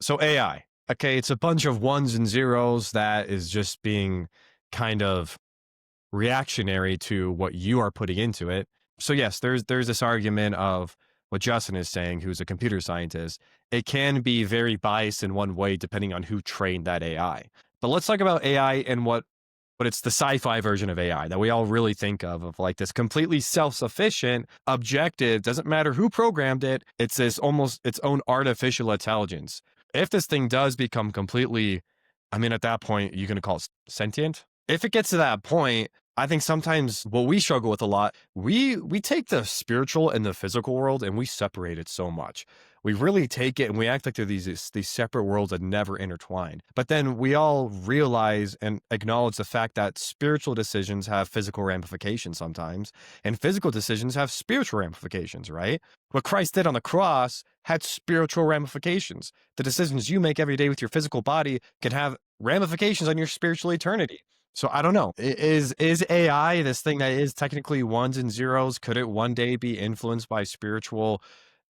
So AI, okay, it's a bunch of ones and zeros that is just being kind of reactionary to what you are putting into it. So yes, there's this argument of what Justin is saying, who's a computer scientist. It can be very biased in one way depending on who trained that AI. But let's talk about AI and what it's the sci-fi version of AI that we all really think of like this completely self-sufficient, objective, doesn't matter who programmed it, it's this almost its own artificial intelligence. If this thing does become completely, I mean, at that point, you're going to call it sentient? If it gets to that point, I think sometimes what we struggle with a lot, we take the spiritual and the physical world and we separate it so much. We really take it and we act like they're these separate worlds that never intertwine. But then we all realize and acknowledge the fact that spiritual decisions have physical ramifications sometimes, and physical decisions have spiritual ramifications, right? What Christ did on the cross had spiritual ramifications. The decisions you make every day with your physical body can have ramifications on your spiritual eternity. So I don't know. Is AI this thing that is technically ones and zeros? Could it one day be influenced by spiritual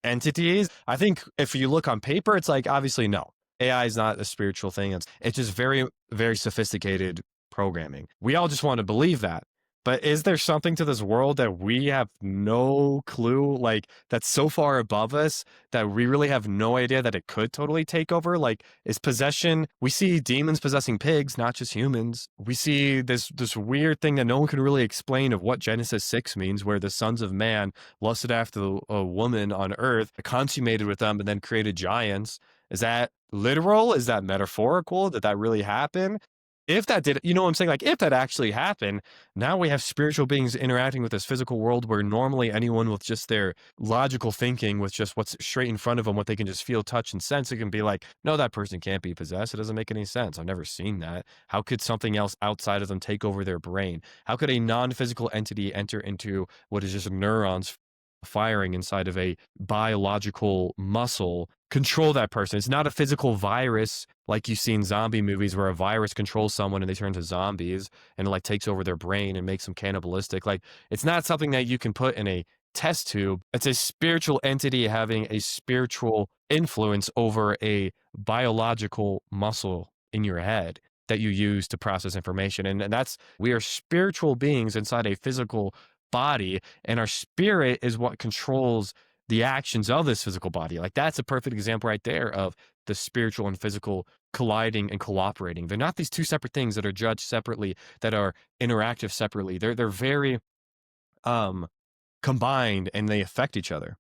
entities? I think if you look on paper, it's like obviously no. AI is not a spiritual thing. It's just very, very sophisticated programming. We all just want to believe that. But is there something to this world that we have no clue, like that's so far above us that we really have no idea that it could totally take over? Like, is possession? We see demons possessing pigs, not just humans. We see this weird thing that no one can really explain of what Genesis 6 means, where the sons of man lusted after a woman on earth, consummated with them, and then created giants. Is that literal? Is that metaphorical? Did that really happen? If that did, you know what I'm saying? Like, if that actually happened, now we have spiritual beings interacting with this physical world where normally anyone with just their logical thinking, with just what's straight in front of them, what they can just feel, touch, and sense, it can be like, no, that person can't be possessed. It doesn't make any sense. I've never seen that. How could something else outside of them take over their brain? How could a non physical entity enter into what is just neurons firing inside of a biological muscle, control that person? It's not a physical virus like you see in zombie movies where a virus controls someone and they turn to zombies and it like takes over their brain and makes them cannibalistic. Like, it's not something that you can put in a test tube. It's a spiritual entity having a spiritual influence over a biological muscle in your head that you use to process information. And that's, we are spiritual beings inside a physical body, and our spirit is what controls the actions of this physical body. Like, that's a perfect example right there of the spiritual and physical colliding and cooperating. They're not these two separate things that are judged separately, that are interactive separately. They're very combined, and they affect each other.